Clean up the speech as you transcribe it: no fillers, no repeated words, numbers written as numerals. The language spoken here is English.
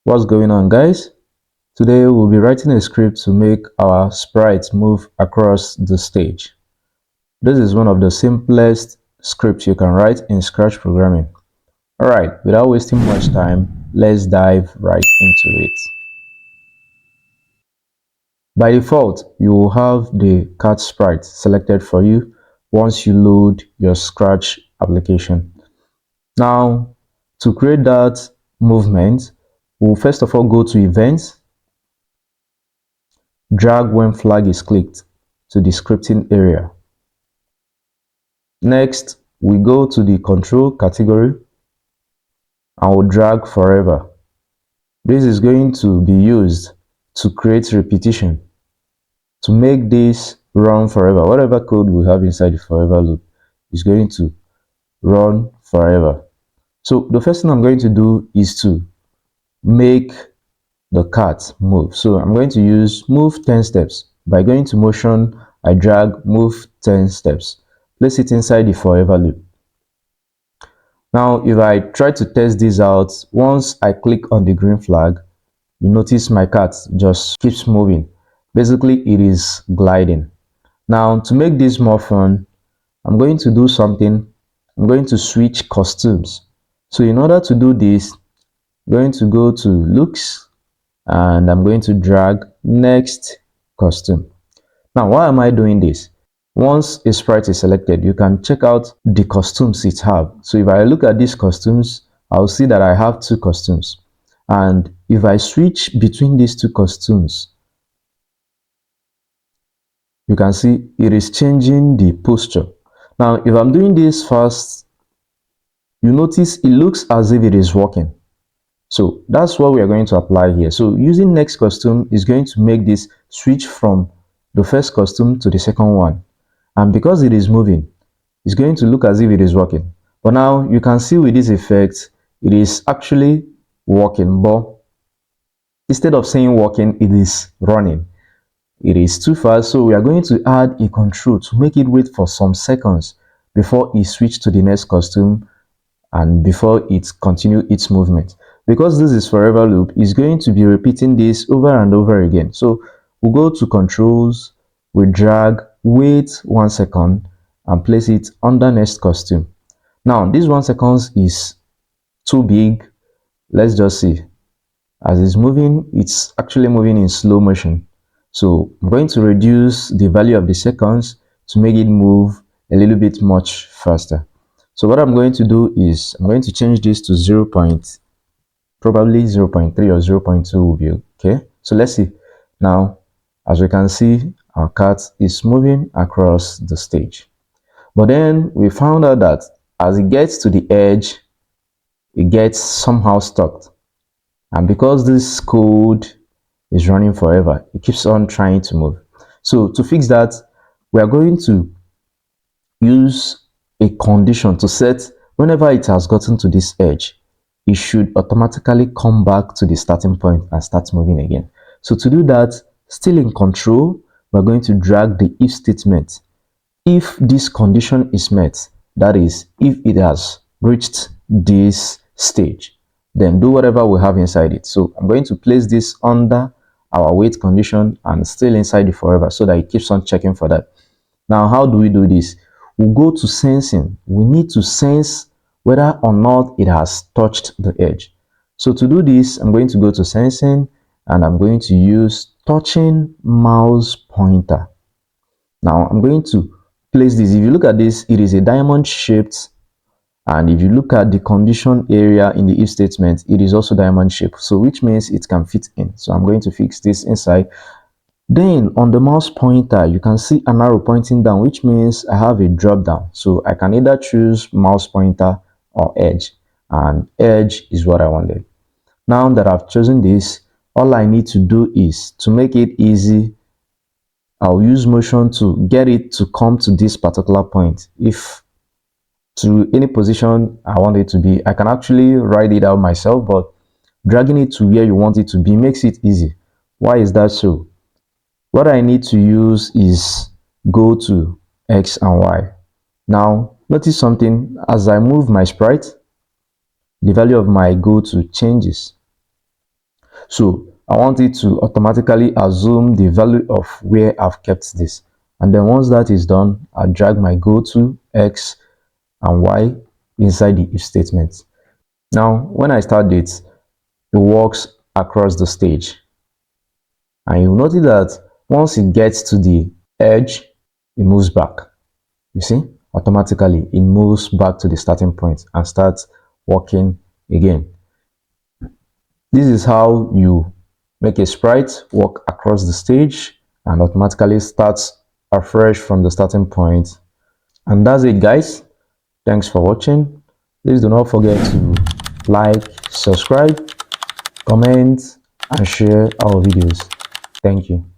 What's going on, guys? Today we'll be writing a script to make our sprite move across the stage. This is one of the simplest scripts you can write in Scratch programming. Alright, without wasting much time, let's dive right into it. By default, you will have the cat sprite selected for you once you load your Scratch application. Now, to create that movement, we'll first of all go to Events, drag when flag is clicked to the scripting area. Next, we go to the control category and we'll drag forever. This is going to be used to create repetition, to make this run forever. Whatever code we have inside the forever loop is going to run forever. So the first thing I'm going to do is to make the cat move. So I'm going to use move 10 steps. By going to motion, I drag move 10 steps. Place it inside the forever loop. Now, if I try to test this out, once I click on the green flag, you notice my cat just keeps moving. Basically, it is gliding. Now, to make this more fun, I'm going to do something. I'm going to switch costumes. So in order to do this, I'm going to go to looks and I'm going to drag next costume. Now, why am I doing this? Once a sprite is selected, you can check out the costumes it have. So if I look at these costumes, I'll see that I have two costumes. And if I switch between these two costumes, you can see it is changing the posture. Now, if I'm doing this fast, you notice it looks as if it is walking. So that's what we are going to apply here. So using next costume is going to make this switch from the first costume to the second one. And because it is moving, it's going to look as if it is working. But now you can see with this effect, it is actually working. But instead of saying working, it is running. It is too fast, so we are going to add a control to make it wait for some seconds before it switch to the next costume and before it continue its movement. Because this is forever loop, it's going to be repeating this over and over again. So we'll go to controls, we drag wait 1 second and place it under next costume. Now this 1 second is too big. Let's just see. As it's moving, it's actually moving in slow motion. So I'm going to reduce the value of the seconds to make it move a little bit much faster. So what I'm going to do is I'm going to change this to 0. Probably 0.3 or 0.2 will be okay. So let's see. Now, as we can see, our cat is moving across the stage. But then we found out that as it gets to the edge, it gets somehow stuck. And because this code is running forever, it keeps on trying to move. So to fix that, we are going to use a condition to set whenever it has gotten to this edge, it should automatically come back to the starting point and start moving again. So to do that, still in control, we're going to drag the if statement. If this condition is met, that is, if it has reached this stage, then do whatever we have inside it. So I'm going to place this under our wait condition and still inside the forever so that it keeps on checking for that. Now, how do we do this? We'll go to sensing. We need to sense whether or not it has touched the edge. So to do this, I'm going to go to sensing and I'm going to use touching mouse pointer. Now I'm going to place this. If you look at this, it is a diamond shaped, and if you look at the condition area in the if statement, it is also diamond shaped, so which means it can fit in. So I'm going to fix this inside. Then on the mouse pointer, you can see an arrow pointing down, which means I have a drop down. So I can either choose mouse pointer or edge, and edge is what I wanted. Now that I've chosen this, all I need to do is to make it easy, I'll use motion to get it to come to this particular point. If to any position I want it to be, I can actually write it out myself, but dragging it to where you want it to be makes it easy. Why is that so? What I need to use is go to X and Y. Now, notice something. As I move my sprite, the value of my go to changes. So I want it to automatically assume the value of where I've kept this. And then once that is done, I drag my go to X and Y inside the if statement. Now, when I start it walks across the stage. And you'll notice that once it gets to the edge, it moves back. You see, automatically it moves back to the starting point and starts walking again. This is how you make a sprite walk across the stage and automatically starts afresh from the starting point. And that's it, guys. Thanks for watching. Please do not forget to like, subscribe, comment, and share our videos. Thank you.